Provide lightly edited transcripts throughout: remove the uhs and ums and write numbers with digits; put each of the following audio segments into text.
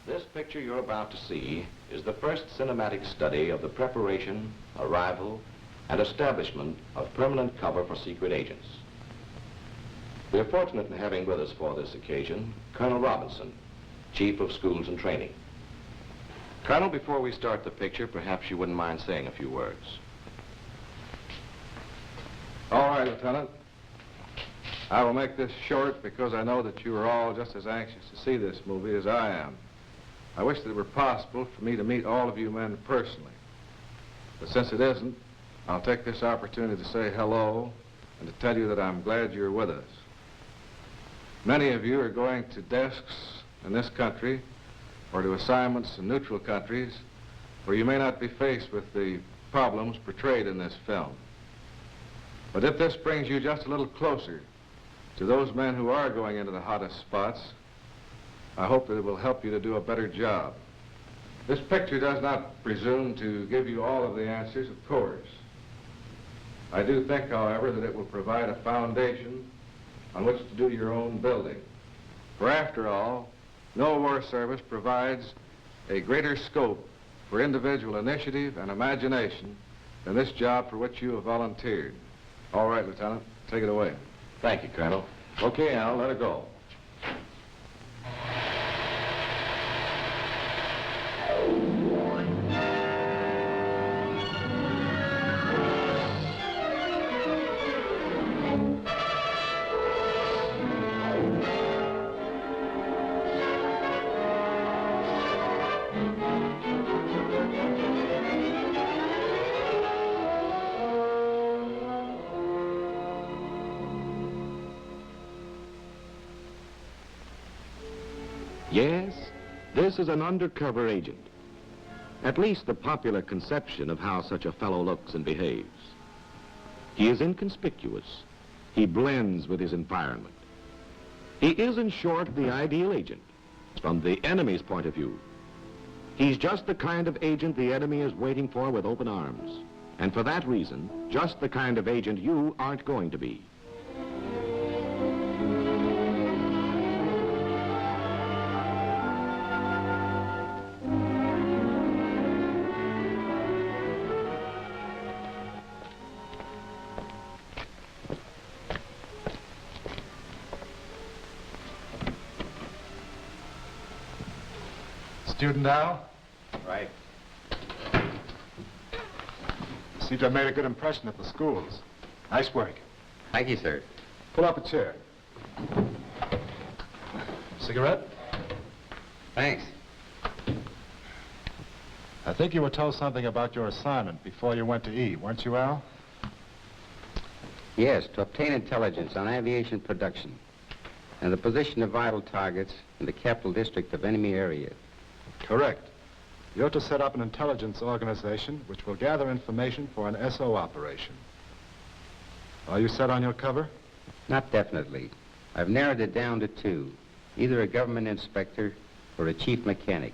This picture you're about to see is the first cinematic study of the preparation, arrival, and establishment of permanent cover for secret agents. We are fortunate in having with us for this occasion Colonel Robertson, Chief of Schools and Training. Colonel, before we start the picture, perhaps you wouldn't mind saying a few words. All right, Lieutenant. I will make this short because I know that you are all just as anxious to see this movie as I am. I wish that it were possible for me to meet all of you men personally. But since it isn't, I'll take this opportunity to say hello and to tell you that I'm glad you're with us. Many of you are going to desks in this country or to assignments in neutral countries where you may not be faced with the problems portrayed in this film. But if this brings you just a little closer to those men who are going into the hottest spots, I hope that it will help you to do a better job. This picture does not presume to give you all of the answers, of course. I do think, however, that it will provide a foundation on which to do your own building. For after all, no war service provides a greater scope for individual initiative and imagination than this job for which you have volunteered. All right, Lieutenant, take it away. Thank you, Colonel. Okay, Al, let her go. Yes, this is an undercover agent. At least the popular conception of how such a fellow looks and behaves. He is inconspicuous. He blends with his environment. He is, in short, the ideal agent from the enemy's point of view. He's just the kind of agent the enemy is waiting for with open arms. And for that reason, just the kind of agent you aren't going to be. Student Al? Right. Seems to have made a good impression at the schools. Nice work. Thank you, sir. Pull up a chair. Cigarette? Thanks. I think you were told something about your assignment before you went to E, weren't you, Al? Yes, to obtain intelligence on aviation production and the position of vital targets in the capital district of enemy area. Correct. You're to set up an intelligence organization which will gather information for an SO operation. Are you set on your cover? Not definitely. I've narrowed it down to two, either a government inspector or a chief mechanic.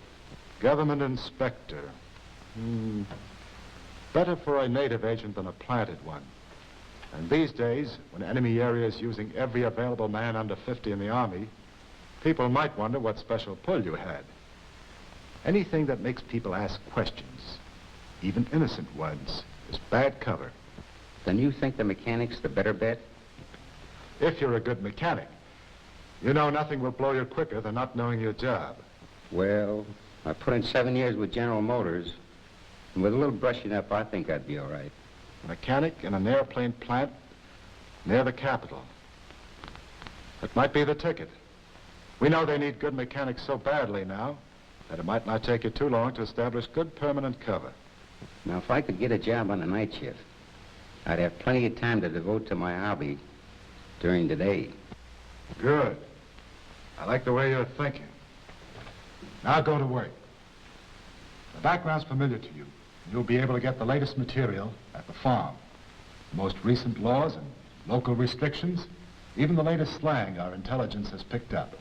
Government inspector. Better for a native agent than a planted one. And these days, when enemy area is using every available man under 50 in the Army, people might wonder what special pull you had. Anything that makes people ask questions, even innocent ones, is bad cover. Then you think the mechanic's the better bet? If you're a good mechanic. You know nothing will blow you quicker than not knowing your job. Well, I put in 7 years with General Motors, and with a little brushing up, I think I'd be all right. Mechanic in an airplane plant near the capital. That might be the ticket. We know they need good mechanics so badly now that it might not take you too long to establish good permanent cover. Now, if I could get a job on a night shift, I'd have plenty of time to devote to my hobby during the day. Good. I like the way you're thinking. Now go to work. The background's familiar to you. You'll be able to get the latest material at the farm. The most recent laws and local restrictions, even the latest slang our intelligence has picked up.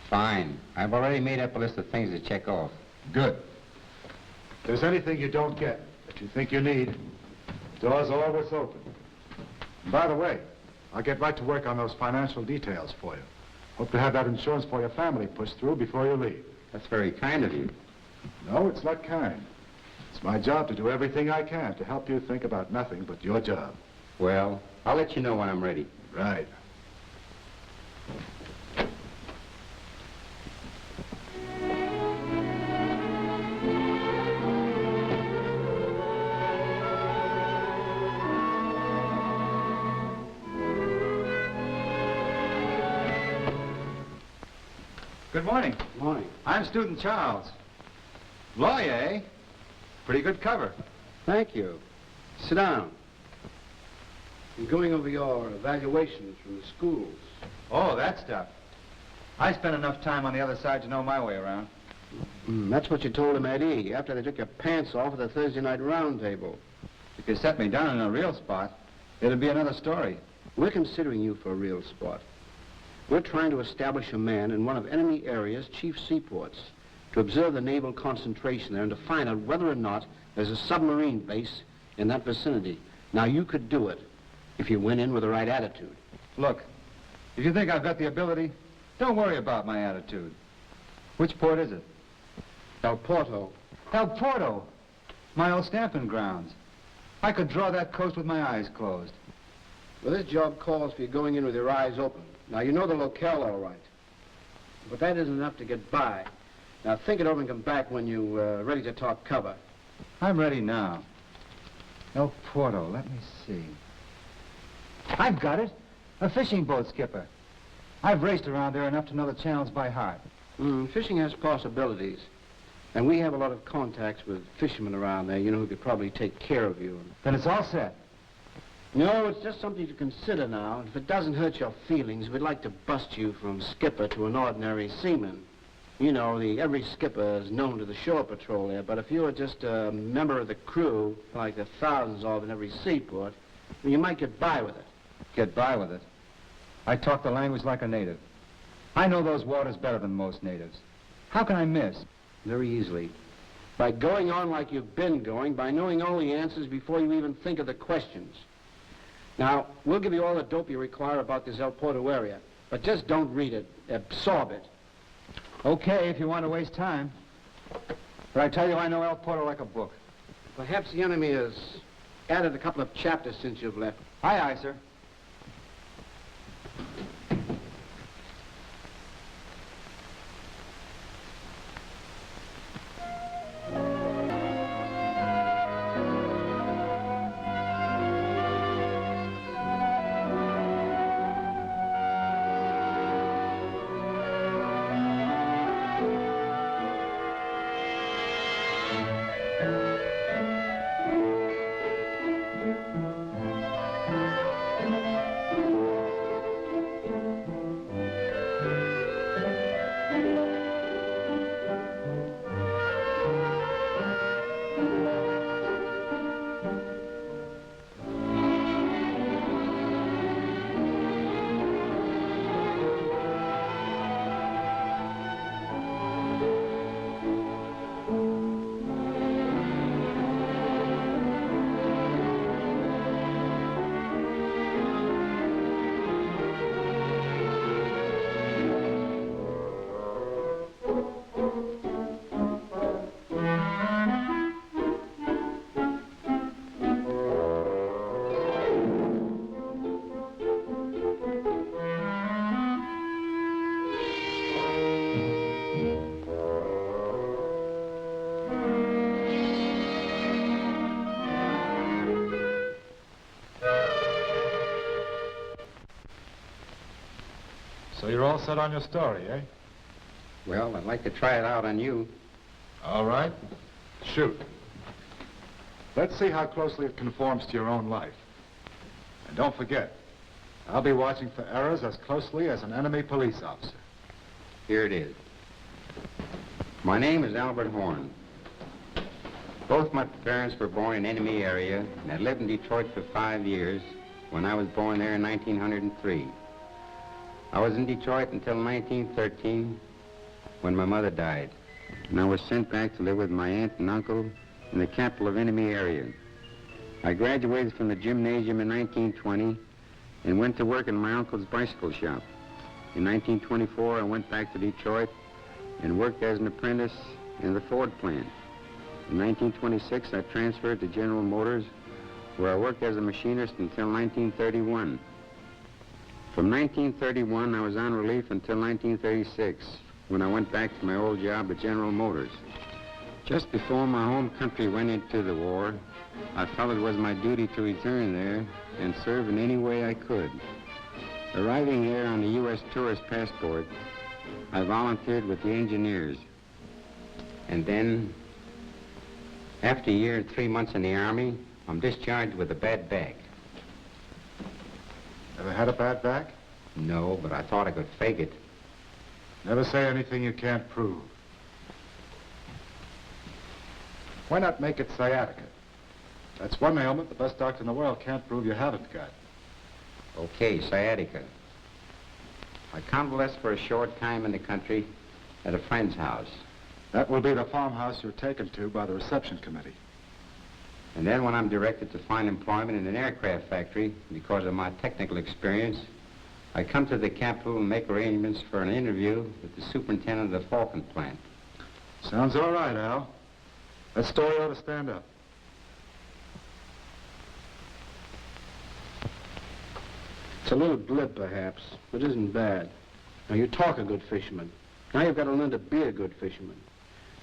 Fine. I've already made up a list of things to check off. Good. If there's anything you don't get that you think you need, doors are always open. And by the way, I'll get right to work on those financial details for you. Hope to have that insurance for your family pushed through before you leave. That's very kind of you. No, it's not kind. It's my job to do everything I can to help you think about nothing but your job. Well, I'll let you know when I'm ready. Right. Good morning. Good morning. I'm student Charles. Lawyer, eh? Pretty good cover. Thank you. Sit down. I'm going over your evaluations from the schools. Oh, that stuff. I spent enough time on the other side to know my way around. That's what you told him, Eddie, after they took your pants off at the Thursday night round table. If you set me down in a real spot, it'd be another story. We're considering you for a real spot. We're trying to establish a man in one of enemy area's chief seaports to observe the naval concentration there and to find out whether or not there's a submarine base in that vicinity. Now, you could do it if you went in with the right attitude. Look, if you think I've got the ability, don't worry about my attitude. Which port is it? El Porto. El Porto, my old stamping grounds. I could draw that coast with my eyes closed. Well, this job calls for you going in with your eyes open. Now, you know the locale all right. But that isn't enough to get by. Now, think it over and come back when you're ready to talk cover. I'm ready now. El Porto, let me see. I've got it. A fishing boat skipper. I've raced around there enough to know the channels by heart. Fishing has possibilities. And we have a lot of contacts with fishermen around there, you know, who could probably take care of you. Then it's all set. No, it's just something to consider now. If it doesn't hurt your feelings, we'd like to bust you from skipper to an ordinary seaman. You know, every skipper is known to the shore patrol there, but if you were just a member of the crew, like the thousands of in every seaport, you might get by with it. Get by with it. I talk the language like a native. I know those waters better than most natives. How can I miss? Very easily. By going on like you've been going, by knowing all the answers before you even think of the questions. Now, we'll give you all the dope you require about this El Porto area, but just don't read it. Absorb it. Okay, if you want to waste time. But I tell you, I know El Porto like a book. Perhaps the enemy has added a couple of chapters since you've left. Aye, aye, sir. So you're all set on your story, eh? Well, I'd like to try it out on you. All right. Shoot. Let's see how closely it conforms to your own life. And don't forget, I'll be watching for errors as closely as an enemy police officer. Here it is. My name is Albert Horn. Both my parents were born in enemy area, and I lived in Detroit for 5 years when I was born there in 1903. I was in Detroit until 1913 when my mother died, and I was sent back to live with my aunt and uncle in the capital of enemy area. I graduated from the gymnasium in 1920 and went to work in my uncle's bicycle shop. In 1924, I went back to Detroit and worked as an apprentice in the Ford plant. In 1926, I transferred to General Motors, where I worked as a machinist until 1931. From 1931, I was on relief until 1936, when I went back to my old job at General Motors. Just before my home country went into the war, I felt it was my duty to return there and serve in any way I could. Arriving here on the U.S. tourist passport, I volunteered with the engineers. And then, after a year and 3 months in the Army, I'm discharged with a bad back. Ever had a bad back? No, but I thought I could fake it. Never say anything you can't prove. Why not make it sciatica? That's one ailment the best doctor in the world can't prove you haven't got. Okay, sciatica. I convalesced for a short time in the country at a friend's house. That will be the farmhouse you're taken to by the reception committee. And then when I'm directed to find employment in an aircraft factory because of my technical experience, I come to the capital and make arrangements for an interview with the superintendent of the Falcon plant. Sounds all right, Al. That story ought to stand up. It's a little blip, perhaps, but it isn't bad. Now, you talk a good fisherman. Now you've got to learn to be a good fisherman.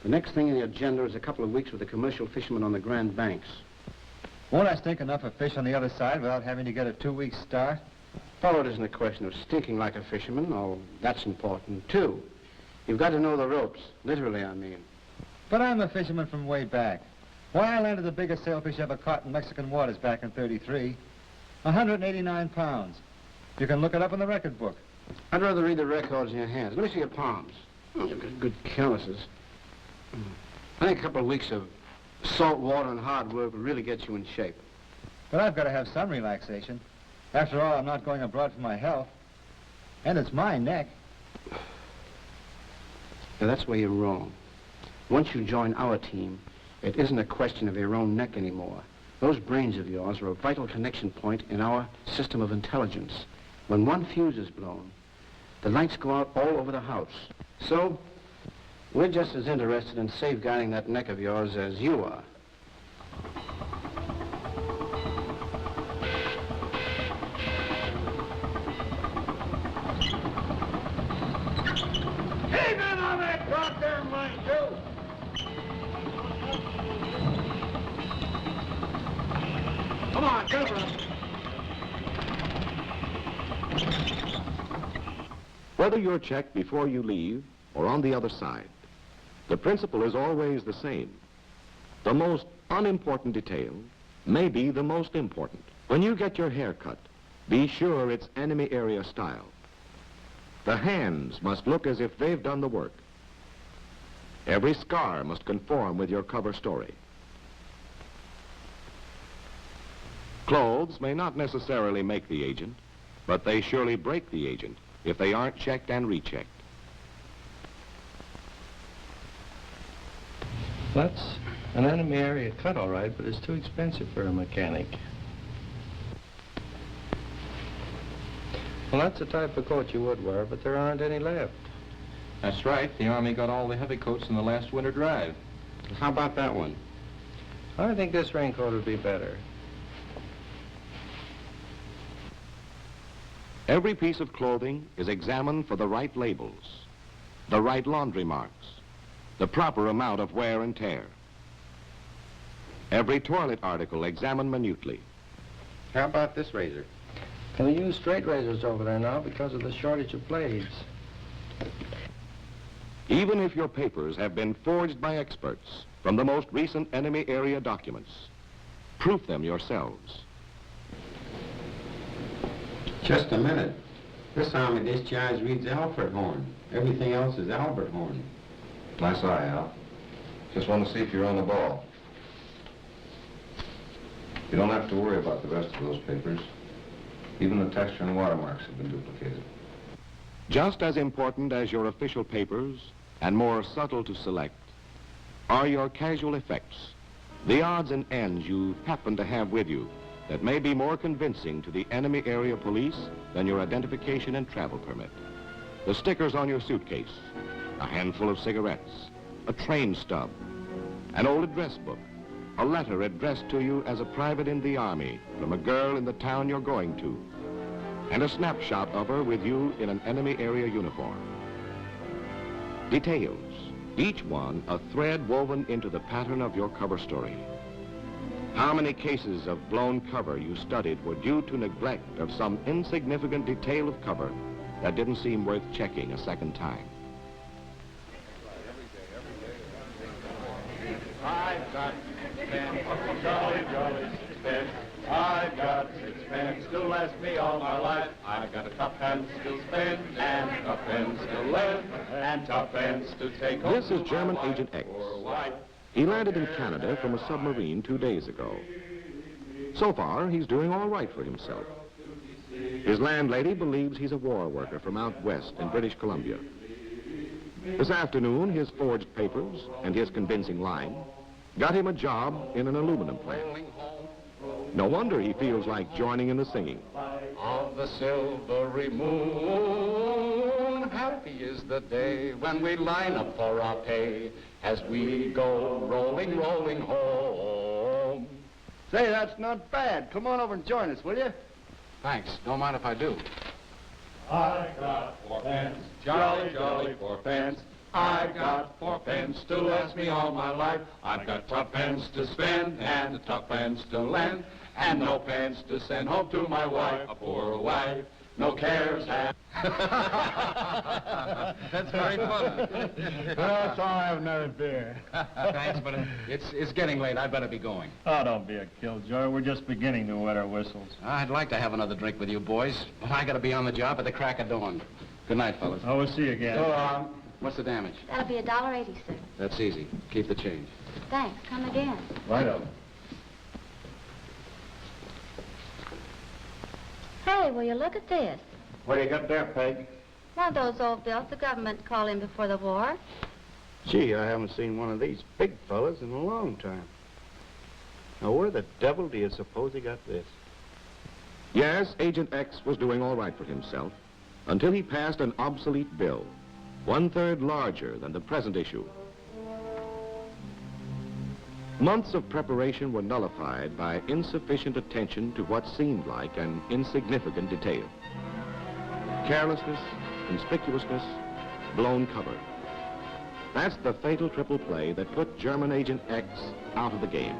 The next thing in the agenda is a couple of weeks with the commercial fishermen on the Grand Banks. Won't I stink enough of fish on the other side without having to get a 2-week start? Fellow, it isn't a question of stinking like a fisherman, although that's important, too. You've got to know the ropes, literally, I mean. But I'm a fisherman from way back. Why, I landed the biggest sailfish ever caught in Mexican waters back in '33. 189 pounds. You can look it up in the record book. I'd rather read the records in your hands. Let me see your palms. Oh, you've got good calluses. I think a couple of weeks of salt water and hard work will really get you in shape. But I've got to have some relaxation. After all, I'm not going abroad for my health. And it's my neck. Now, that's where you're wrong. Once you join our team, it isn't a question of your own neck anymore. Those brains of yours are a vital connection point in our system of intelligence. When one fuse is blown, the lights go out all over the house. So, we're just as interested in safeguarding that neck of yours as you are. Hey, man, on that goddamn line, too! Come on, cover us. Whether you're checked before you leave or on the other side, the principle is always the same. The most unimportant detail may be the most important. When you get your hair cut, be sure it's enemy area style. The hands must look as if they've done the work. Every scar must conform with your cover story. Clothes may not necessarily make the agent, but they surely break the agent if they aren't checked and rechecked. That's an enemy area cut, all right, but it's too expensive for a mechanic. Well, that's the type of coat you would wear, but there aren't any left. That's right. The Army got all the heavy coats in the last winter drive. How about that one? I think this raincoat would be better. Every piece of clothing is examined for the right labels, the right laundry marks, the proper amount of wear and tear. Every toilet article examined minutely. How about this razor? Can they use straight razors over there now because of the shortage of blades? Even if your papers have been forged by experts from the most recent enemy area documents, proof them yourselves. Just a minute. This Army discharge reads Alfred Horn. Everything else is Albert Horn. Nice eye, Al. Just want to see if you're on the ball. You don't have to worry about the rest of those papers. Even the texture and watermarks have been duplicated. Just as important as your official papers, and more subtle to select, are your casual effects, the odds and ends you happen to have with you that may be more convincing to the enemy area police than your identification and travel permit. The stickers on your suitcase, a handful of cigarettes, a train stub, an old address book, a letter addressed to you as a private in the Army from a girl in the town you're going to, and a snapshot of her with you in an enemy area uniform. Details, each one a thread woven into the pattern of your cover story. How many cases of blown cover you studied were due to neglect of some insignificant detail of cover that didn't seem worth checking a second time? I've got 6 pence, jolly, jolly 6 pence. I've got 6 pence to last me all my life. I've got a tuppence to spend and a tuppence to lend and tuppence to take home. This is German Agent X. He landed in Canada from a submarine 2 days ago. So far, he's doing all right for himself. His landlady believes he's a war worker from out west in British Columbia. This afternoon, his forged papers and his convincing line got him a job in an aluminum plant. No wonder he feels like joining in the singing. Of the silvery moon, happy is the day when we line up for our pay as we go rolling, rolling home. Say, that's not bad. Come on over and join us, will you? Thanks. Don't mind if I do. I got 4 pence, jolly, jolly 4 pence. I've got 4 pence to last me all my life. I've got tuppence to spend and a tuppence to lend, and no pence to send home to my wife, a poor wife. No cares have. That's very funny. Well, so I have another beer. Thanks, but it's getting late. I'd better be going. Oh, don't be a killjoy. We're just beginning to wet our whistles. I'd like to have another drink with you boys, but I gotta be on the job at the crack of dawn. Good night, fellas. Oh, we'll see you again. So long. What's the damage? That'll be $1.80, sir. That's easy. Keep the change. Thanks. Come again. Righto. Hey, will you look at this? What do you got there, Peg? One of those old bills the government called in before the war. Gee, I haven't seen one of these big fellas in a long time. Now, where the devil do you suppose he got this? Yes, Agent X was doing all right for himself until he passed an obsolete bill, 1/3 larger than the present issue. Months of preparation were nullified by insufficient attention to what seemed like an insignificant detail. Carelessness, conspicuousness, blown cover. That's the fatal triple play that put German Agent X out of the game.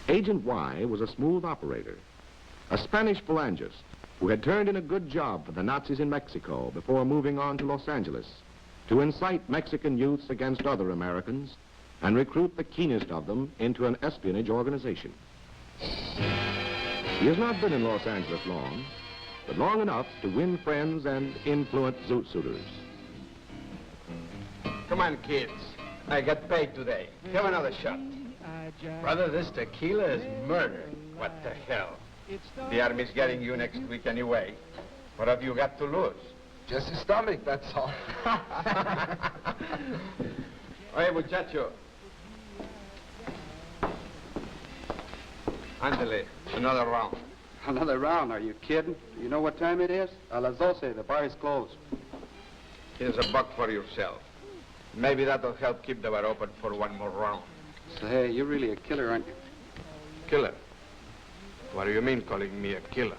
Agent Y was a smooth operator, a Spanish phalangist who had turned in a good job for the Nazis in Mexico before moving on to Los Angeles to incite Mexican youths against other Americans and recruit the keenest of them into an espionage organization. He has not been in Los Angeles long, but long enough to win friends and influence zoot suitors. Come on, kids. I got paid today. Have another shot. Brother, this tequila is murder. What the hell? The Army's getting you next week anyway. What have you got to lose? Just his stomach, that's all. Oye, muchacho. Ándale, another round. Another round? Are you kidding? You know what time it is? A las 12. The bar is closed. Here's $1 for yourself. Maybe that'll help keep the bar open for one more round. Say, you're really a killer, aren't you? Killer? What do you mean calling me a killer?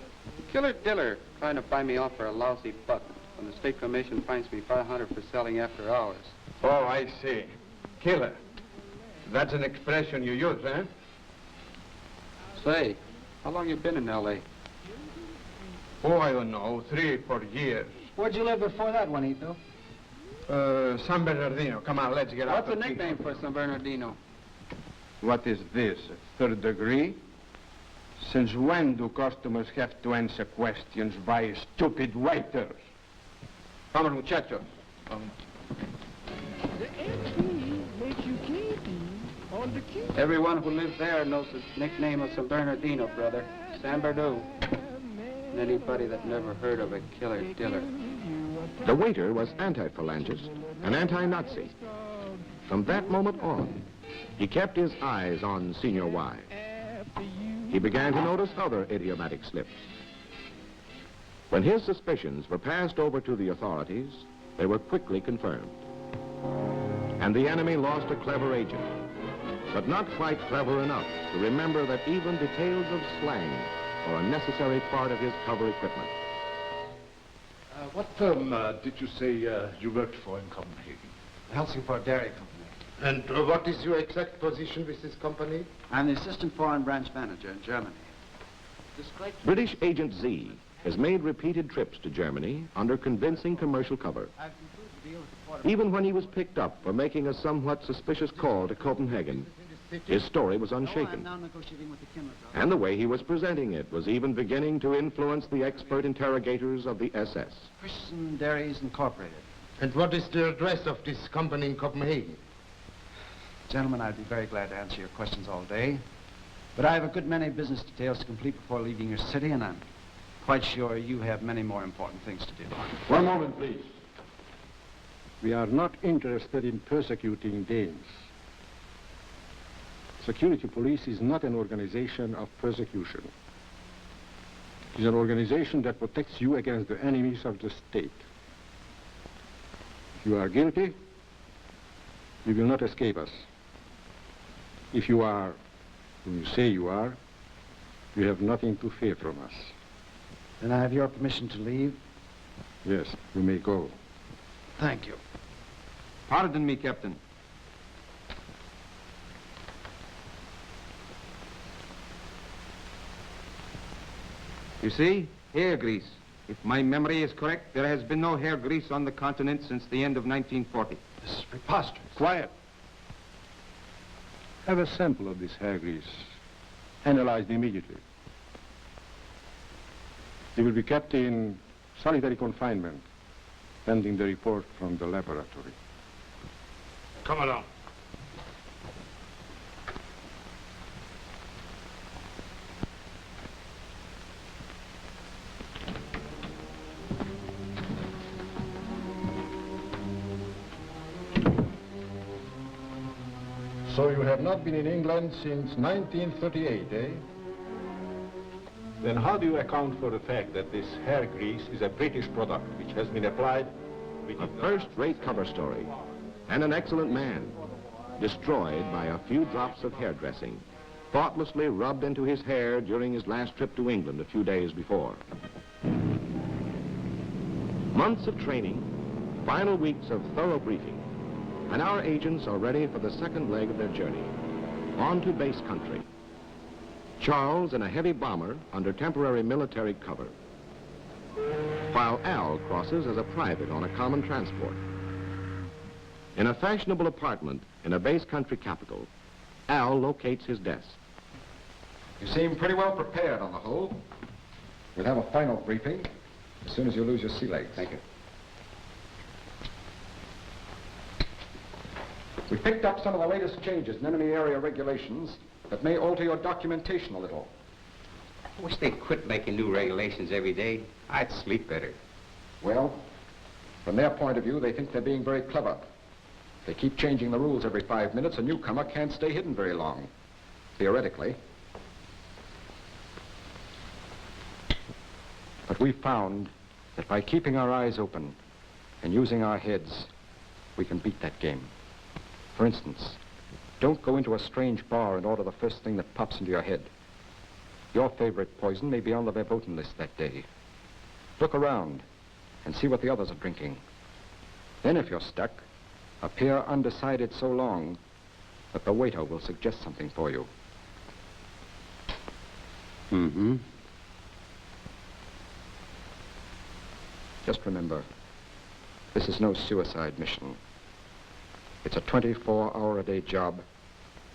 Killer diller, trying to buy me off for a lousy buck when the state commission fines me $500 for selling after hours. Oh, I see. Killer. That's an expression you use, eh? Say, how long you been in L.A.? Oh, I don't know, 3 or 4 years. Where'd you live before that, Juanito? San Bernardino. Come on, let's get out. What's the nickname for San Bernardino? What is this, a 3rd degree? Since when do customers have to answer questions by stupid waiters? Vamos, muchachos. Everyone who lives there knows the nickname of San Bernardino, brother. San Bernardino. And anybody that never heard of a killer diller. The waiter was anti-phalangist, an anti-Nazi. From that moment on, he kept his eyes on Senior Y. he began to notice other idiomatic slips. When his suspicions were passed over to the authorities, they were quickly confirmed. And the enemy lost a clever agent, but not quite clever enough to remember that even details of slang are a necessary part of his cover equipment. What firm did you say you worked for in Copenhagen? Helsingford Dairy Company. And what is your exact position with this company? I'm the assistant foreign branch manager in Germany. British Agent Z has made repeated trips to Germany under convincing commercial cover. Even when he was picked up for making a somewhat suspicious call to Copenhagen, his story was unshaken. And the way he was presenting it was even beginning to influence the expert interrogators of the SS. Christian Dairies Incorporated. And what is the address of this company in Copenhagen? Gentlemen, I'd be very glad to answer your questions all day. But I have a good many business details to complete before leaving your city, and I'm quite sure you have many more important things to do. One moment, please. We are not interested in persecuting Danes. Security police is not an organization of persecution. It is an organization that protects you against the enemies of the state. If you are guilty, you will not escape us. If you are who you say you are, you have nothing to fear from us. Then I have your permission to leave? Yes, you may go. Thank you. Pardon me, Captain. You see, hair grease. If my memory is correct, there has been no hair grease on the continent since the end of 1940. This is preposterous. Quiet. Have a sample of this hair grease, analyzed immediately. You will be kept in solitary confinement, pending the report from the laboratory. Come along. So you have not been in England since 1938, eh? Then how do you account for the fact that this hair grease is a British product which has been applied? A first-rate cover story, and an excellent man, destroyed by a few drops of hairdressing, thoughtlessly rubbed into his hair during his last trip to England a few days before. Months of training, final weeks of thorough briefing, and our agents are ready for the second leg of their journey, on to base country. Charles in a heavy bomber under temporary military cover, while Al crosses as a private on a common transport. In a fashionable apartment in a base country capital, Al locates his desk. You seem pretty well prepared on the whole. We'll have a final briefing as soon as you lose your sea legs. Thank you. We picked up some of the latest changes in enemy area regulations that may alter your documentation a little. I wish they'd quit making new regulations every day. I'd sleep better. Well, from their point of view, they think they're being very clever. They keep changing the rules every 5 minutes. A newcomer can't stay hidden very long, theoretically. But we found that by keeping our eyes open and using our heads, we can beat that game. For instance, don't go into a strange bar and order the first thing that pops into your head. Your favorite poison may be on the verboten list that day. Look around and see what the others are drinking. Then if you're stuck, appear undecided so long that the waiter will suggest something for you. Mm-hmm. Just remember, this is no suicide mission. It's a 24-hour-a-day job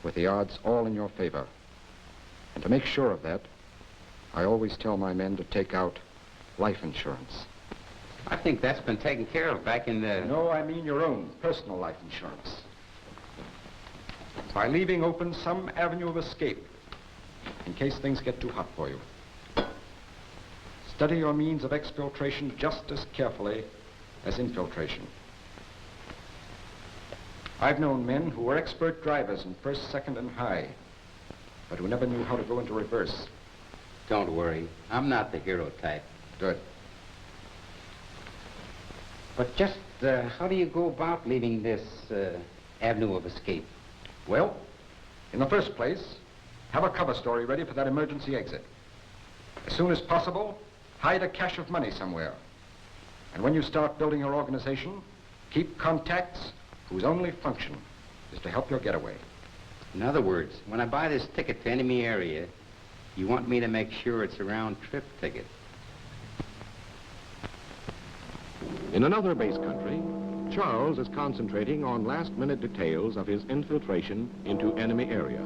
with the odds all in your favor. And to make sure of that, I always tell my men to take out life insurance. I think that's been taken care of back in the... No, I mean your own personal life insurance. By leaving open some avenue of escape in case things get too hot for you. Study your means of exfiltration just as carefully as infiltration. I've known men who were expert drivers in first, second, and high, but who never knew how to go into reverse. Don't worry. I'm not the hero type. Good. But just how do you go about leaving this avenue of escape? Well, in the first place, have a cover story ready for that emergency exit. As soon as possible, hide a cache of money somewhere. And when you start building your organization, keep contacts whose only function is to help your getaway. In other words, when I buy this ticket to enemy area, you want me to make sure it's a round-trip ticket. In another base country, Charles is concentrating on last-minute details of his infiltration into enemy area.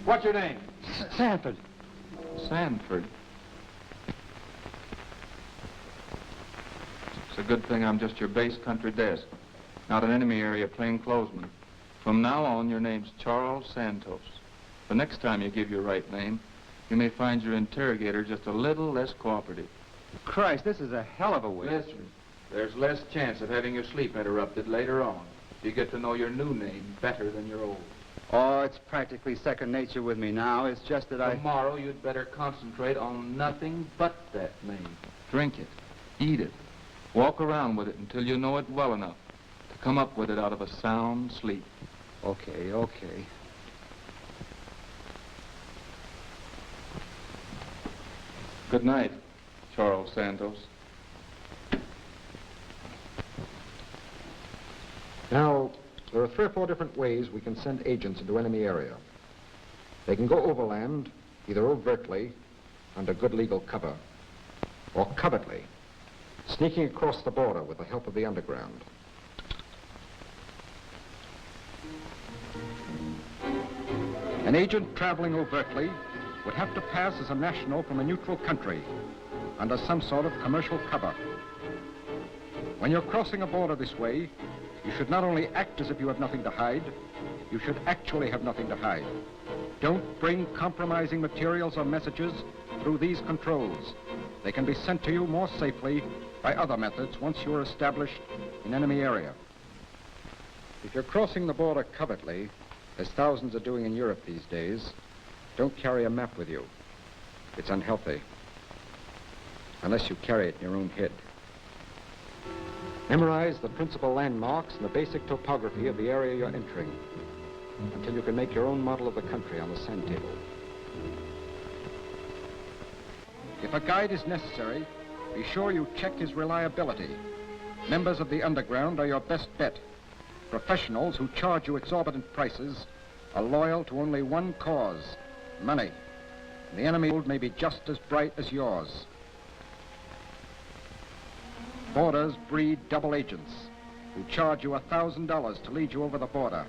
What's your name? Sanford. Sanford. It's a good thing I'm just your base country desk, not an enemy area plainclothesman. From now on, your name's Charles Santos. The next time you give your right name, you may find your interrogator just a little less cooperative. Christ, this is a hell of a way. Listen, there's less chance of having your sleep interrupted later on if you get to know your new name better than your old. Oh, it's practically second nature with me now. It's just that Tomorrow, you'd better concentrate on nothing but that name. Drink it. Eat it. Walk around with it until you know it well enough to come up with it out of a sound sleep. Okay, okay. Good night, Charles Santos. Now, there are 3 or 4 different ways we can send agents into enemy area. They can go overland, either overtly, under good legal cover, or covertly, sneaking across the border with the help of the underground. An agent traveling overtly would have to pass as a national from a neutral country under some sort of commercial cover. When you're crossing a border this way, you should not only act as if you have nothing to hide, you should actually have nothing to hide. Don't bring compromising materials or messages through these controls. They can be sent to you more safely by other methods once you are established in enemy area. If you're crossing the border covertly, as thousands are doing in Europe these days, don't carry a map with you. It's unhealthy, unless you carry it in your own head. Memorize the principal landmarks and the basic topography of the area you're entering until you can make your own model of the country on the sand table. If a guide is necessary, be sure you check his reliability. Members of the underground are your best bet. Professionals who charge you exorbitant prices are loyal to only one cause, money. The enemy may be just as bright as yours. Borders breed double agents who charge you $1,000 to lead you over the border,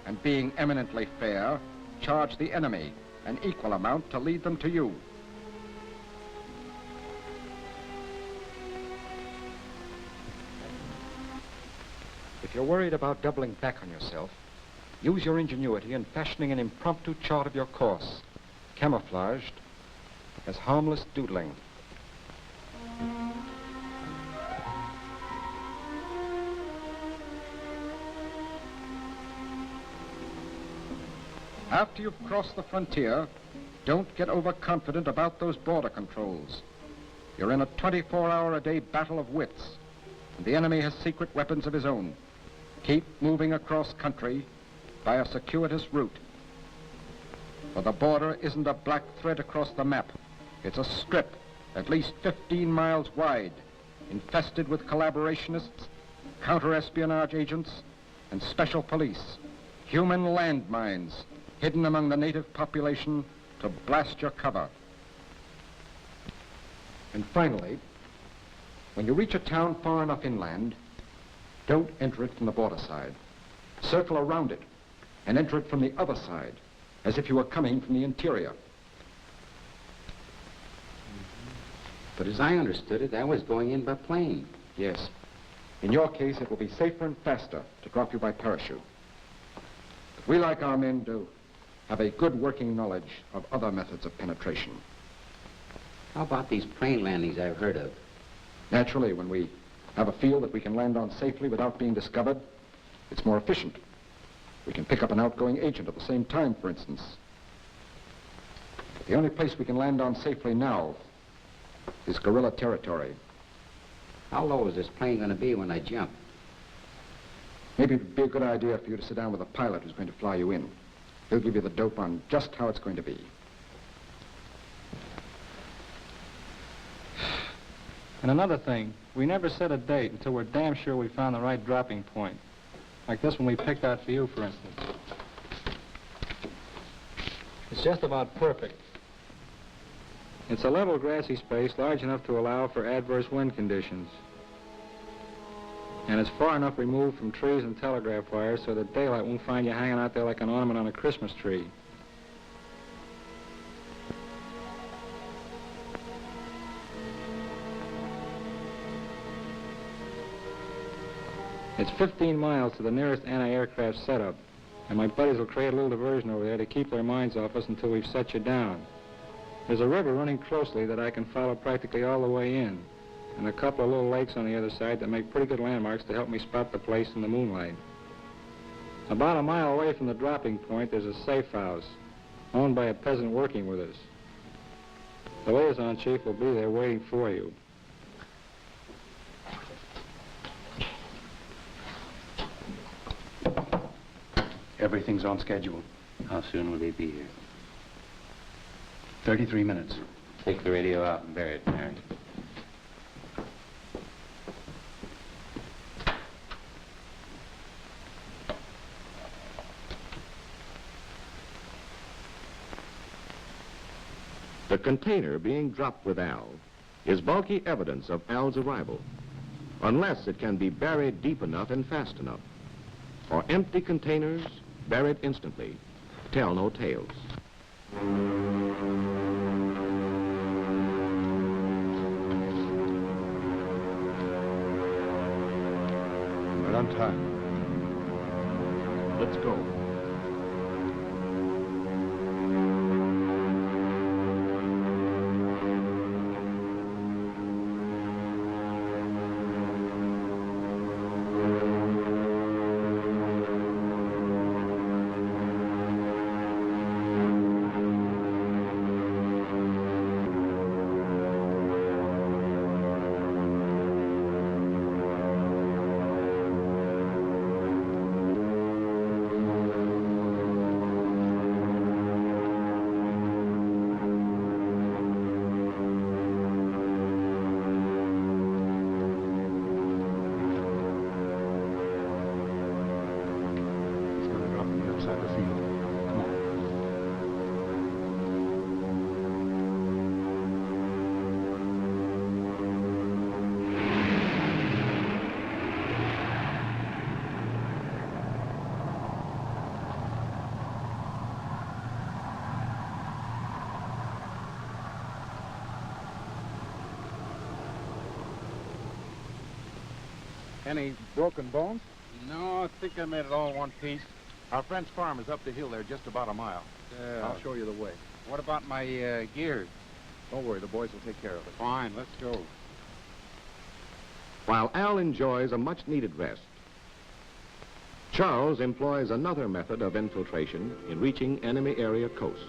and being eminently fair, charge the enemy an equal amount to lead them to you. If you're worried about doubling back on yourself, use your ingenuity in fashioning an impromptu chart of your course, camouflaged as harmless doodling. After you've crossed the frontier, don't get overconfident about those border controls. You're in a 24-hour-a-day battle of wits, and the enemy has secret weapons of his own. Keep moving across country by a circuitous route. For the border isn't a black thread across the map. It's a strip at least 15 miles wide, infested with collaborationists, counter-espionage agents, and special police. Human landmines hidden among the native population to blast your cover. And finally, when you reach a town far enough inland, don't enter it from the border side. Circle around it and enter it from the other side, as if you were coming from the interior. But as I understood it, I was going in by plane. Yes. In your case, it will be safer and faster to drop you by parachute. But we like our men to have a good working knowledge of other methods of penetration. How about these plane landings I've heard of? Naturally, when we have a field that we can land on safely without being discovered, it's more efficient. We can pick up an outgoing agent at the same time, for instance. But the only place we can land on safely now is guerrilla territory. How low is this plane going to be when I jump? Maybe it would be a good idea for you to sit down with a pilot who's going to fly you in. He'll give you the dope on just how it's going to be. And another thing, we never set a date until we're damn sure we found the right dropping point. Like this one we picked out for you, for instance. It's just about perfect. It's a level grassy space large enough to allow for adverse wind conditions. And it's far enough removed from trees and telegraph wires so that daylight won't find you hanging out there like an ornament on a Christmas tree. It's 15 miles to the nearest anti-aircraft setup, and my buddies will create a little diversion over there to keep their minds off us until we've set you down. There's a river running closely that I can follow practically all the way in, and a couple of little lakes on the other side that make pretty good landmarks to help me spot the place in the moonlight. About a mile away from the dropping point, there's a safe house, owned by a peasant working with us. The liaison chief will be there waiting for you. Everything's on schedule. How soon will they be here? 33 minutes. Take the radio out and bury it, Mary. The container being dropped with Al is bulky evidence of Al's arrival, unless it can be buried deep enough and fast enough. For empty containers, buried instantly, tell no tales. We're on time. Let's go. Any broken bones? No, I think I made it all in one piece. Our friend's farm is up the hill there, just about a mile. I'll show you the way. What about my gear? Don't worry, the boys will take care of it. Fine, let's go. While Al enjoys a much-needed rest, Charles employs another method of infiltration in reaching enemy area coast.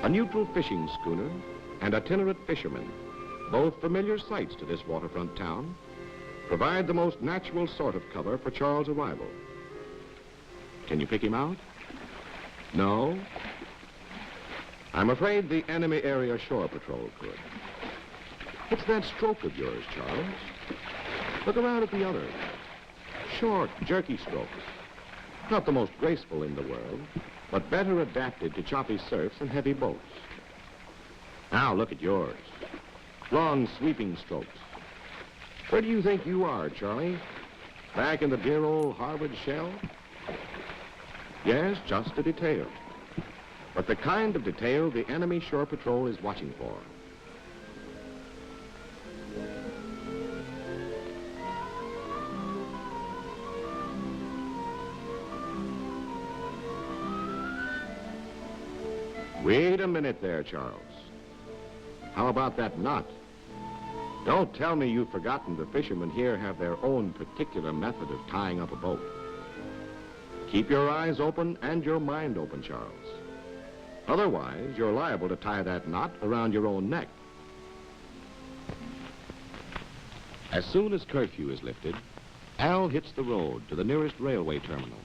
A neutral fishing schooner and itinerant fisherman, both familiar sights to this waterfront town, provide the most natural sort of cover for Charles' arrival. Can you pick him out? No? I'm afraid the enemy area shore patrol could. What's that stroke of yours, Charles? Look around at the other. Short, jerky strokes. Not the most graceful in the world, but better adapted to choppy surfs and heavy boats. Now look at yours. Long, sweeping strokes. Where do you think you are, Charlie? Back in the dear old Harvard shell? Yes, just a detail. But the kind of detail the enemy shore patrol is watching for. Wait a minute there, Charles. How about that knot Don't tell me you've forgotten the fishermen here have their own particular method of tying up a boat. Keep your eyes open and your mind open, Charles. Otherwise, you're liable to tie that knot around your own neck. As soon as curfew is lifted, Al hits the road to the nearest railway terminal.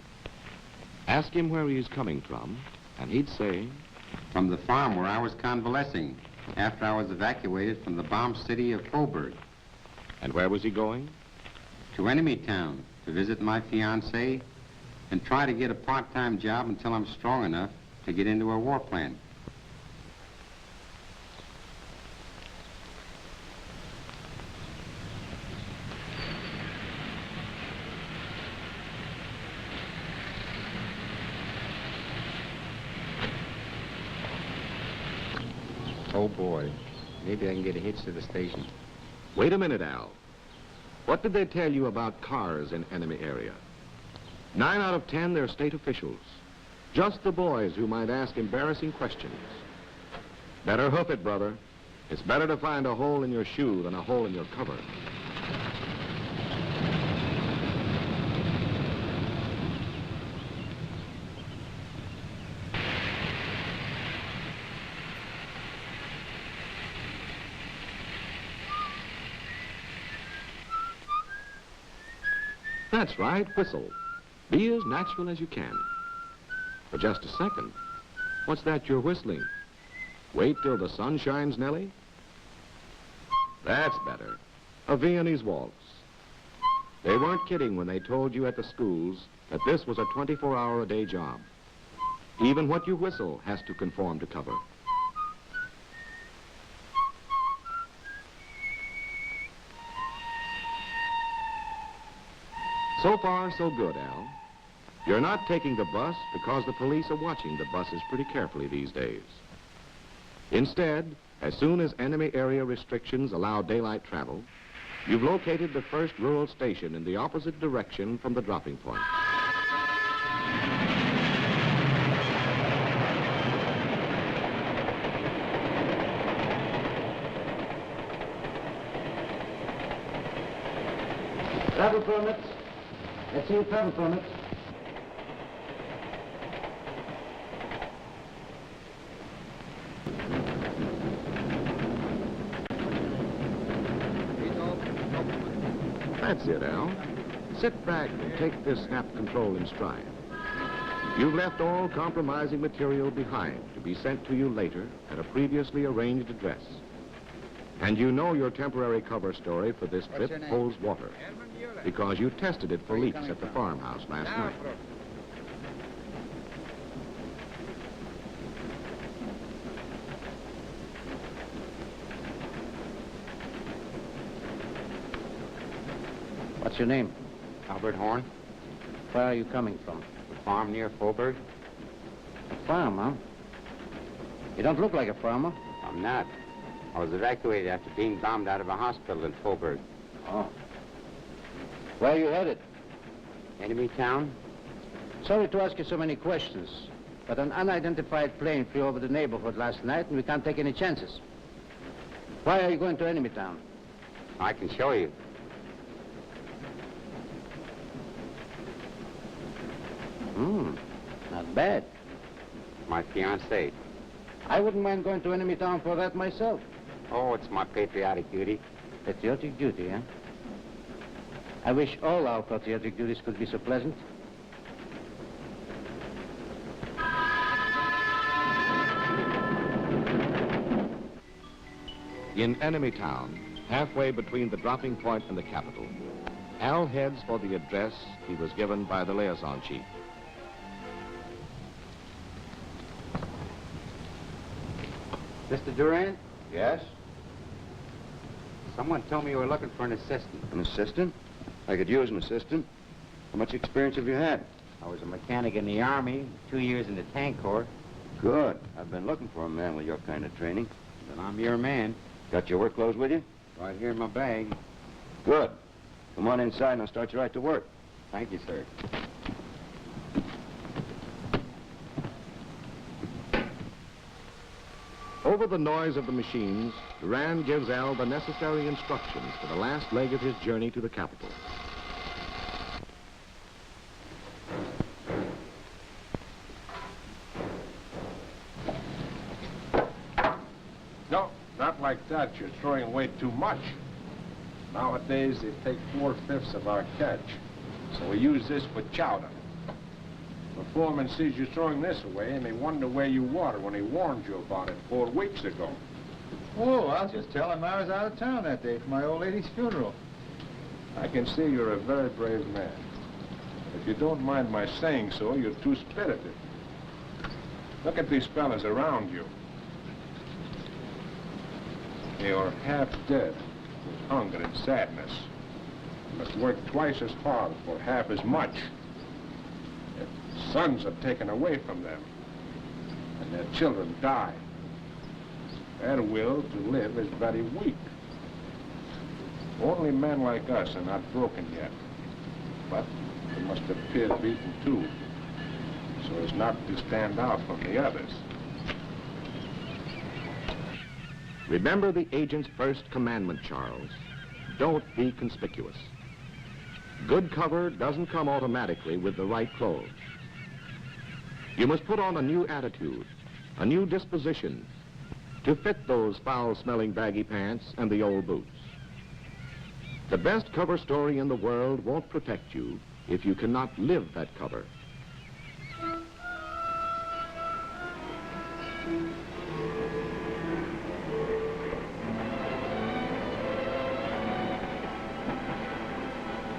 Ask him where he is coming from, and he'd say, From the farm where I was convalescing after I was evacuated from the bombed city of Coburg. And where was he going? To Enemy Town to visit my fiancée and try to get a part-time job until I'm strong enough to get into a war plant. Oh boy, maybe I can get a hitch to the station. Wait a minute, Al. What did they tell you about cars in enemy area? 9 out of 10, they're state officials. Just the boys who might ask embarrassing questions. Better hoof it, brother. It's better to find a hole in your shoe than a hole in your cover. That's right, whistle. Be as natural as you can. For just a second. What's that you're whistling? Wait till the sun shines, Nellie? That's better. A Viennese waltz. They weren't kidding when they told you at the schools that this was a 24-hour-a-day job. Even what you whistle has to conform to cover. So far, so good, Al. You're not taking the bus because the police are watching the buses pretty carefully these days. Instead, as soon as enemy area restrictions allow daylight travel, you've located the first rural station in the opposite direction from the dropping point. Travel permits. Let's see your travel permits. That's it, Al. Sit back and take this snap control in stride. You've left all compromising material behind to be sent to you later at a previously arranged address. And you know your temporary cover story for this trip holds water because you tested it for leaks at the farmhouse last night. What's your name? Albert Horn, Where are you coming from? the farm near Coburg. A farm, huh? You don't look like a farmer. I'm not. I was evacuated after being bombed out of a hospital in Coburg. Oh. Where are you headed? Enemy Town? Sorry to ask you so many questions, but an unidentified plane flew over the neighborhood last night, and we can't take any chances. Why are you going to Enemy Town? I can show you. Not bad. My fiancée. I wouldn't mind going to Enemy Town for that myself. Oh, it's my patriotic duty. Patriotic duty, huh? I wish all our patriotic duties could be so pleasant. In Enemy Town, halfway between the dropping point and the capital, Al heads for the address he was given by the liaison chief. Mr. Durant? Yes? Someone told me you were looking for an assistant. An assistant? I could use an assistant. How much experience have you had? I was a mechanic in the Army, 2 years in the tank corps. Good. I've been looking for a man with your kind of training. Then I'm your man. Got your work clothes with you? Right here in my bag. Good. Come on inside and I'll start you right to work. Thank you, sir. over the noise of the machines, Durand gives Al the necessary instructions for the last leg of his journey to the capital. No, not like that. You're throwing away too much. Nowadays, they take 4/5 of our catch. So we use this for chowder. The foreman sees you throwing this away, and they wonder where you were when he warned you about it 4 weeks ago. Oh, I'll just tell him I was out of town that day for my old lady's funeral. I can see you're a very brave man. If you don't mind my saying so, you're too spirited. Look at these fellas around you. They are half dead with hunger and sadness. They must work twice as hard for half as much. Their sons are taken away from them, and their children die. Their will to live is very weak. Only men like us are not broken yet, but they must appear beaten too, so as not to stand out from the others. Remember the agent's first commandment, Charles. Don't be conspicuous. Good cover doesn't come automatically with the right clothes. You must put on a new attitude, a new disposition, to fit those foul-smelling baggy pants and the old boots. The best cover story in the world won't protect you if you cannot live that cover.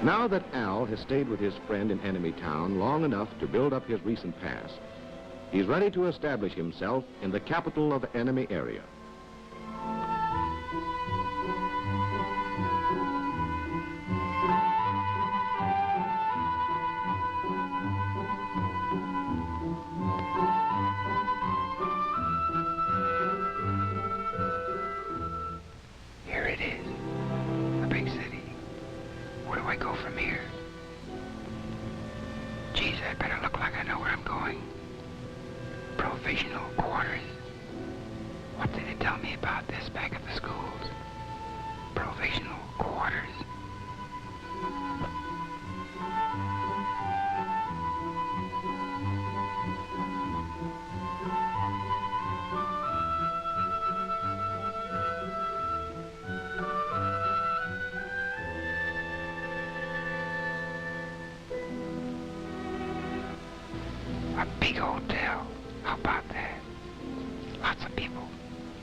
Now that Al has stayed with his friend in enemy town long enough to build up his recent past, he's ready to establish himself in the capital of the enemy area. Here it is, the big city. Where do I go from here? Geez, I better look like I know where I'm going. Provisional quarters. What did it tell me about this back at the schools? Provisional quarters. A big hotel. How about that? Lots of people.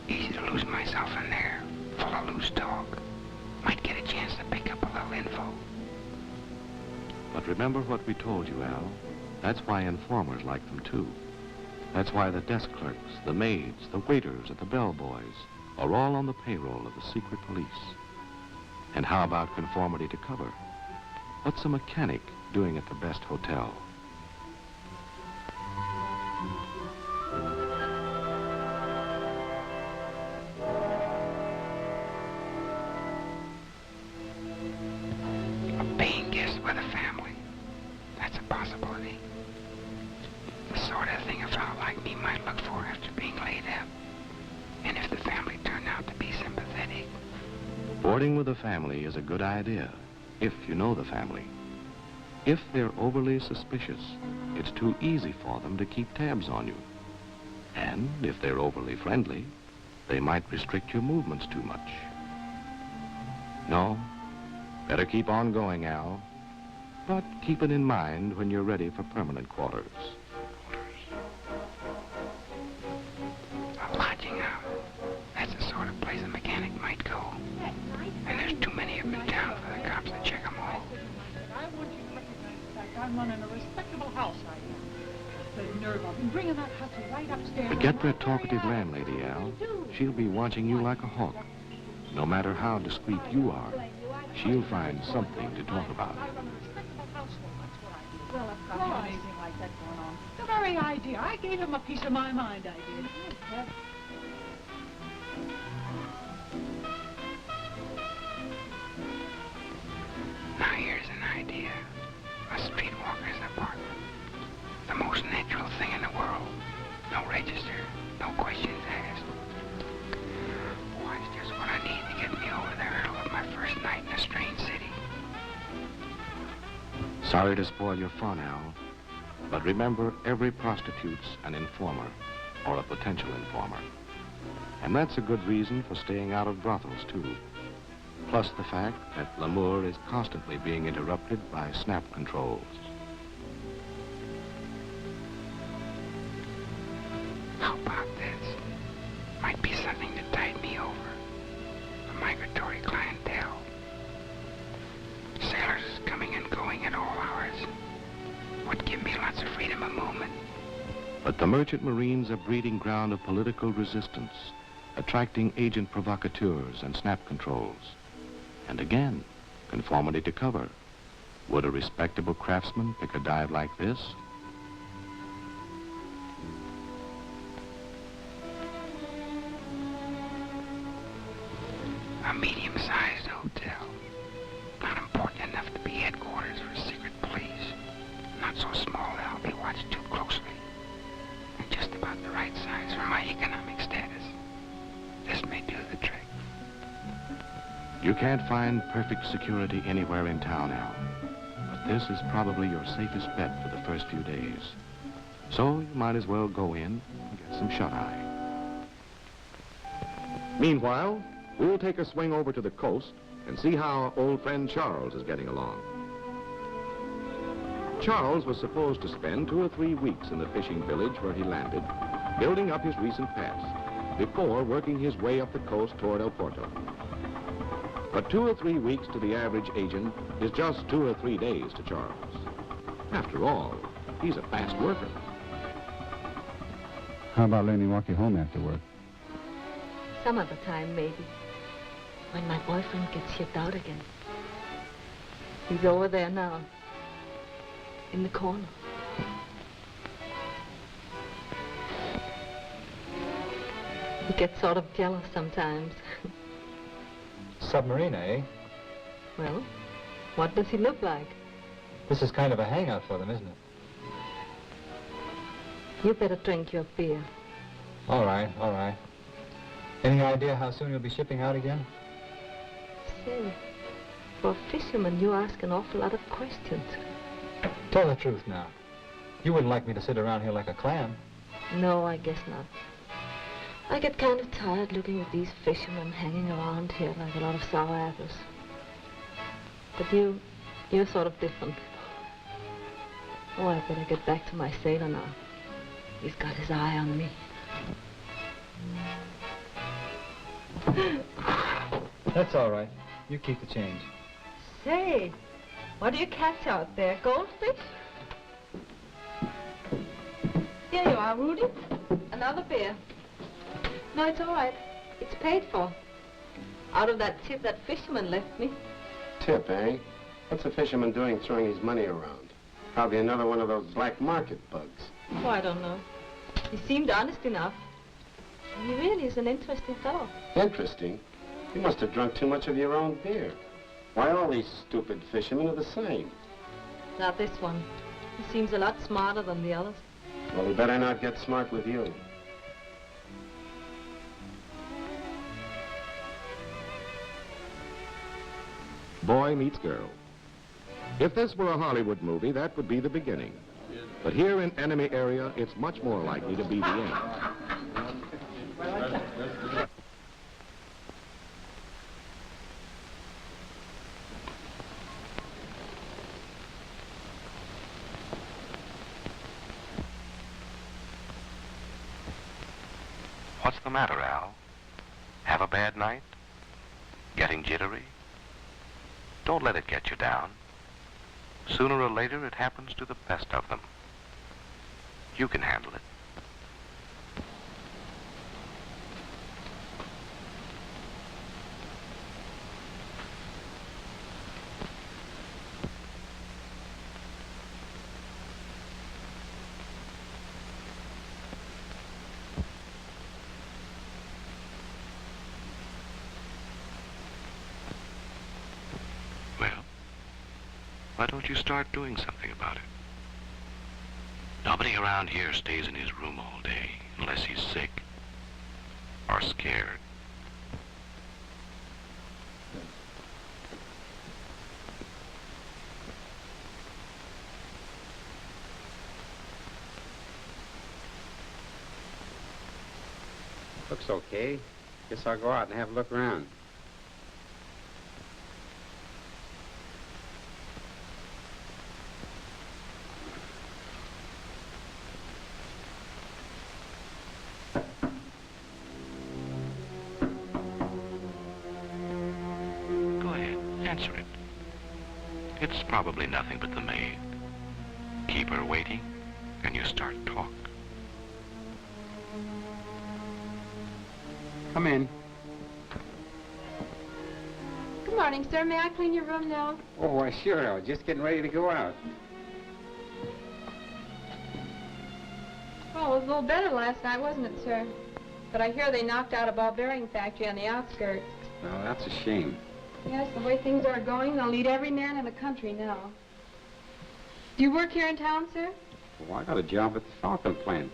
Easy to lose myself in there. Full of loose talk. Might get a chance to pick up a little info. But remember what we told you, Al. That's why informers like them, too. That's why the desk clerks, the maids, the waiters, and the bellboys are all on the payroll of the secret police. And how about conformity to cover? What's a mechanic doing at the best hotel? Paying guests with a family. That's a possibility. The sort of thing a fellow like me might look for after being laid up. And if the family turned out to be sympathetic. Boarding with a family is a good idea, if you know the family. If they're overly suspicious, it's too easy for them to keep tabs on you. And if they're overly friendly, they might restrict your movements too much. No, better keep on going, Al. But keep it in mind when you're ready for permanent quarters. A lodging house. That's the sort of place a mechanic might go. And there's too many of them in town for the cops to check them all. I want you to recognize the fact I'm running a respectable house, I am. The nerve of them bringing that hustle right upstairs. Forget that talkative landlady, Al. She'll be watching you like a hawk. No matter how discreet you are, she'll find something to talk about. I run a respectable household, that's what I do. Well, of course. Anything like that going on. The very idea. I gave him a piece of my mind, I did. Now here's an idea. A streetwalker's apartment. The most natural thing in the world. No register, no questions asked. Sorry to spoil your fun, Al, but remember, every prostitute's an informer or a potential informer. And that's a good reason for staying out of brothels, too. Plus the fact that l'amour is constantly being interrupted by snap controls. How about this? Might be something to tide me over. A migratory clientele. Sailors coming and going at all hours. Would give me lots of freedom of movement. But the merchant marine's a breeding ground of political resistance, attracting agent provocateurs and snap controls. And again, conformity to cover. Would a respectable craftsman pick a dive like this? A medium-sized hotel. Not important enough to be headquarters for secret police. Not so small that I'll be watched too closely. And just about the right size for my economic status. This may do the trick. You can't find perfect security anywhere in town, Al. But this is probably your safest bet for the first few days. So you might as well go in and get some shut-eye. Meanwhile, we'll take a swing over to the coast and see how old friend Charles is getting along. Charles was supposed to spend 2 or 3 weeks in the fishing village where he landed, building up his recent past, before working his way up the coast toward El Porto. But 2 or 3 weeks to the average agent is just 2 or 3 days to Charles. After all, he's a fast worker. How about letting me walk you home after work? Some other time, maybe. When my boyfriend gets shipped out again. He's over there now. In the corner. He gets sort of jealous sometimes. Submarine, eh? Well, what does he look like? This is kind of a hangout for them, isn't it? You better drink your beer. All right, all right. Any idea how soon you'll be shipping out again? Say, for a fisherman, you ask an awful lot of questions. Tell the truth now. You wouldn't like me to sit around here like a clam. No, I guess not. I get kind of tired looking at these fishermen hanging around here like a lot of sour apples. But you're sort of different. Oh, I better get back to my sailor now. He's got his eye on me. That's all right. You keep the change. Say, what do you catch out there? Goldfish? Here you are, Rudy. Another beer. No, it's all right. It's paid for. Out of that tip that fisherman left me. Tip, eh? What's a fisherman doing throwing his money around? Probably another one of those black market bugs. Oh, I don't know. He seemed honest enough. He really is an interesting fellow. Interesting? You must have drunk too much of your own beer. Why, all these stupid fishermen are the same. Not this one. He seems a lot smarter than the others. Well, he better not get smart with you. Boy meets girl. If this were a Hollywood movie, that would be the beginning. But here in enemy area, it's much more likely to be the end. What's the matter, Al? Have a bad night? Getting jittery? Don't let it get you down. Sooner or later, it happens to the best of them. You can handle it. Why don't you start doing something about it? Nobody around here stays in his room all day unless he's sick or scared. Looks okay. Guess I'll go out and have a look around. Go ahead, answer it. It's probably nothing but the maid. Keep her waiting, and you start talk. Come in. Good morning, sir. May I clean your room now? Oh, why, sure. I was just getting ready to go out. Well, it was a little better last night, wasn't it, sir? But I hear they knocked out a ball bearing factory on the outskirts. Well, that's a shame. Yes, the way things are going, they'll need every man in the country now. Do you work here in town, sir? Well, I got a job at the Falcon plant.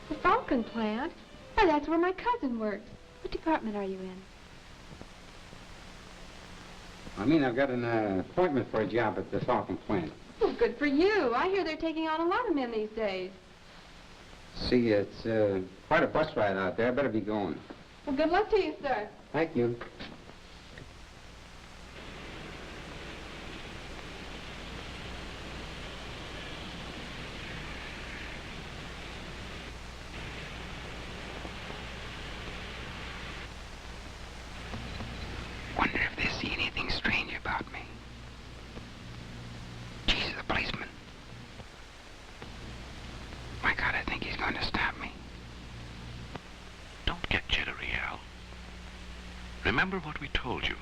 The Falcon plant? Why, that's where my cousin works. What department are you in? I mean, I've got an appointment for a job at the Falcon plant. Well, good for you. I hear they're taking on a lot of men these days. See, it's quite a bus ride out there. I better be going. Well, good luck to you, sir. Thank you. Wonder if they see anything strange about me. Jesus, the policeman. My God, I think he's going to stop me. Don't get jittery, Al. Remember what we told you.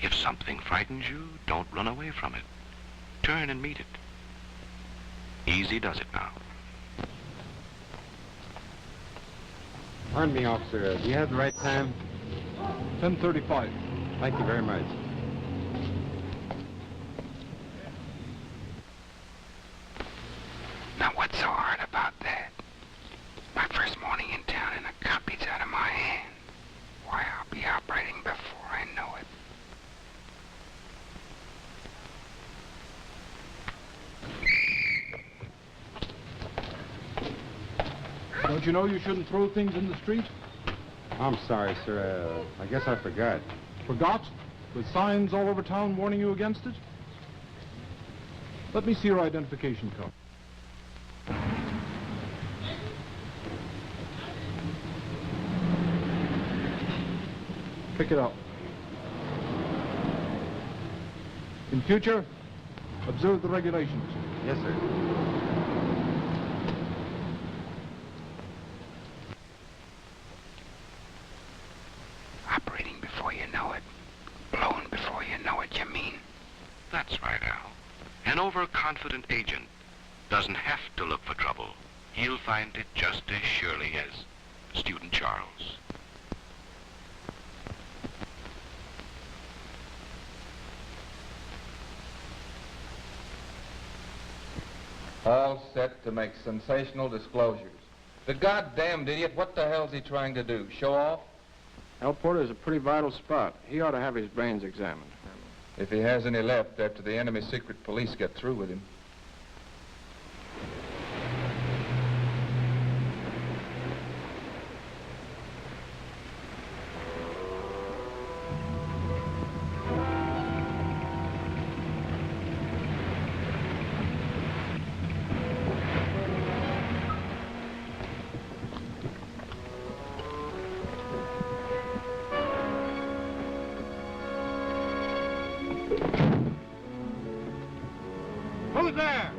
If something frightens you, don't run away from it. Turn and meet it. Easy does it now. Pardon me, officer. Do you have the right time? 10:35. Thank you very much. Now, what's so hard about that? My first morning in town and a cop beats out of my hand. Why, I'll be operating before I know it. Don't you know you shouldn't throw things in the street? I'm sorry, sir. I guess I forgot. Forgot? With signs all over town warning you against it? Let me see your identification card. Pick it up. In future, observe the regulations. Yes, sir. Operating before you know it. Blowing before you know it, you mean? That's right, Al. An overconfident agent doesn't have to look for trouble. He'll find it just as surely as Student Charles. All set to make sensational disclosures. The goddamned idiot, what the hell's he trying to do? Show off? Al Porter's a pretty vital spot. He ought to have his brains examined. If he has any left after the enemy secret police get through with him. Who's there?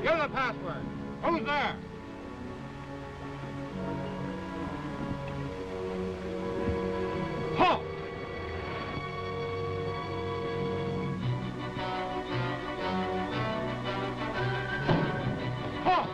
Give the password. Who's there? Halt! Halt!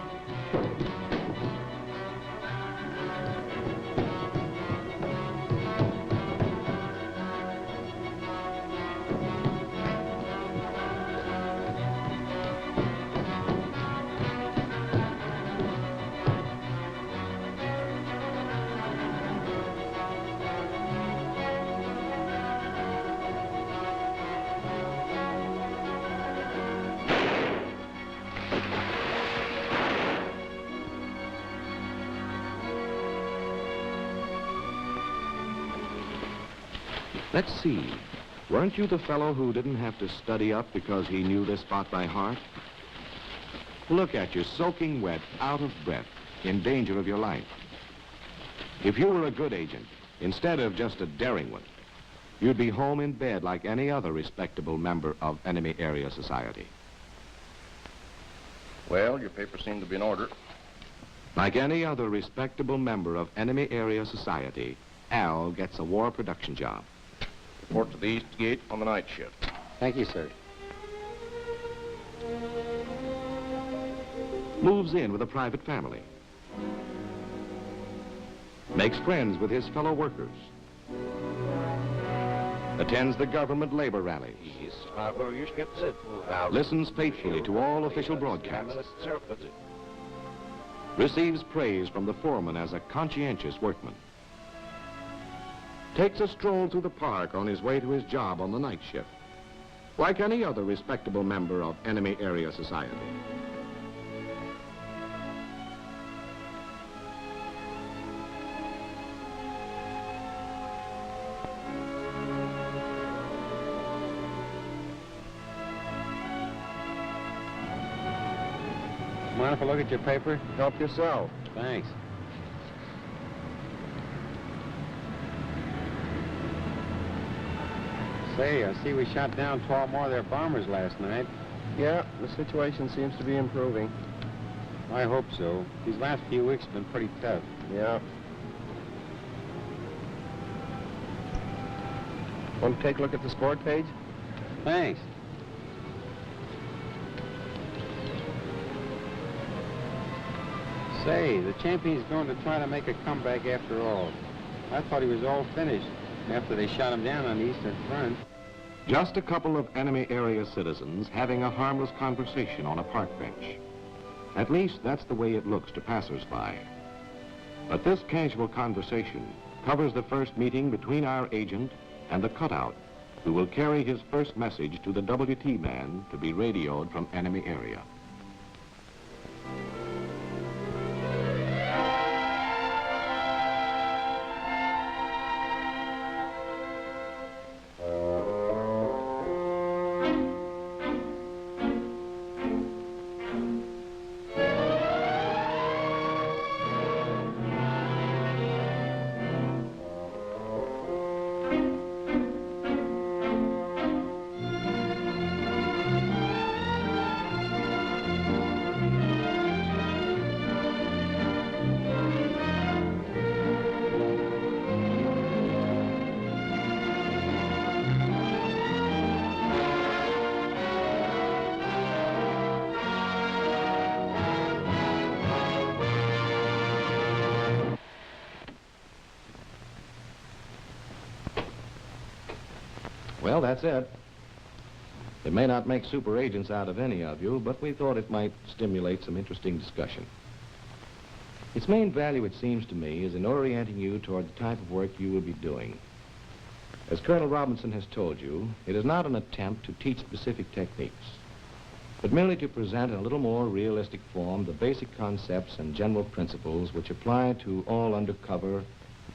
Let's see. Weren't you the fellow who didn't have to study up because he knew this spot by heart? Look at you, soaking wet, out of breath, in danger of your life. If you were a good agent, instead of just a daring one, you'd be home in bed like any other respectable member of enemy area society. Well, your papers seem to be in order. Like any other respectable member of enemy area society, Al gets a war production job. Report to the east gate on the night shift. Thank you, sir. Moves in with a private family. Makes friends with his fellow workers. Attends the government labor rallies. Listens faithfully to all official broadcasts. Receives praise from the foreman as a conscientious workman. Takes a stroll through the park on his way to his job on the night shift, like any other respectable member of enemy area society. Mind if I look at your paper? Help yourself. Thanks. Say, I see we shot down 12 more of their bombers last night. Yeah, the situation seems to be improving. I hope so. These last few weeks have been pretty tough. Yeah. Want to take a look at the sport page? Thanks. Say, the champion's going to try to make a comeback after all. I thought he was all finished after they shot him down on the Eastern Front. Just a couple of enemy area citizens having a harmless conversation on a park bench. At least that's the way it looks to passers-by. But this casual conversation covers the first meeting between our agent and the cutout, who will carry his first message to the WT man to be radioed from enemy area. Well, that's it. It may not make super agents out of any of you, but we thought it might stimulate some interesting discussion. Its main value, it seems to me, is in orienting you toward the type of work you will be doing. As Colonel Robertson has told you, it is not an attempt to teach specific techniques, but merely to present in a little more realistic form the basic concepts and general principles which apply to all undercover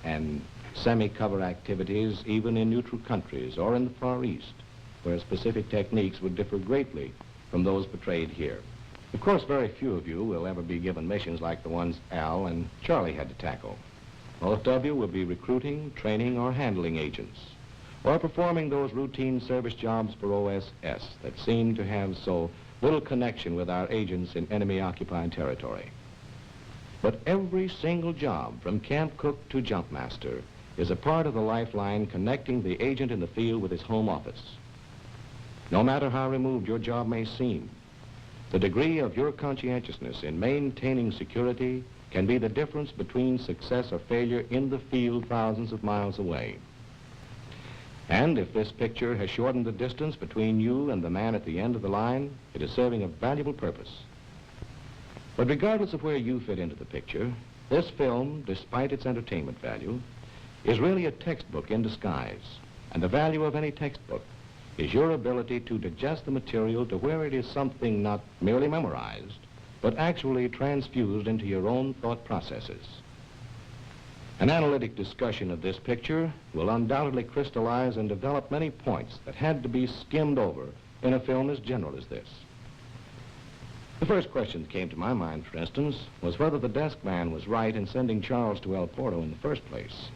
and semi-cover activities, even in neutral countries or in the Far East, where specific techniques would differ greatly from those portrayed here. Of course, very few of you will ever be given missions like the ones Al and Charlie had to tackle. Most of you will be recruiting, training, or handling agents, or performing those routine service jobs for OSS that seem to have so little connection with our agents in enemy-occupied territory. But every single job, from camp cook to jump master, is a part of the lifeline connecting the agent in the field with his home office. No matter how removed your job may seem, the degree of your conscientiousness in maintaining security can be the difference between success or failure in the field thousands of miles away. And if this picture has shortened the distance between you and the man at the end of the line, it is serving a valuable purpose. But regardless of where you fit into the picture, this film, despite its entertainment value, is really a textbook in disguise. And the value of any textbook is your ability to digest the material to where it is something not merely memorized, but actually transfused into your own thought processes. An analytic discussion of this picture will undoubtedly crystallize and develop many points that had to be skimmed over in a film as general as this. The first question that came to my mind, for instance, was whether the desk man was right in sending Charles to El Porto in the first place.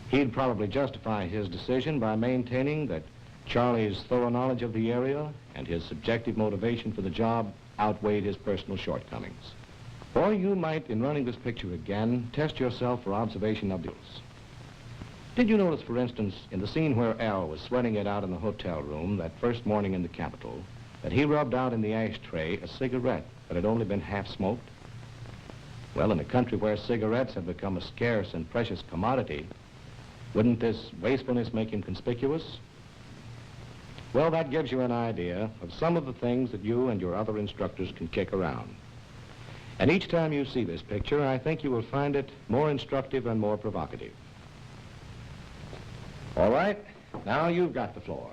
He'd probably justify his decision by maintaining that Charlie's thorough knowledge of the area and his subjective motivation for the job outweighed his personal shortcomings. Or you might, in running this picture again, test yourself for observation of details. Did you notice, for instance, in the scene where Al was sweating it out in the hotel room that first morning in the Capitol, that he rubbed out in the ashtray a cigarette that had only been half smoked? Well, in a country where cigarettes have become a scarce and precious commodity, wouldn't this wastefulness make him conspicuous? Well, that gives you an idea of some of the things that you and your other instructors can kick around. And each time you see this picture, I think you will find it more instructive and more provocative. All right, now you've got the floor.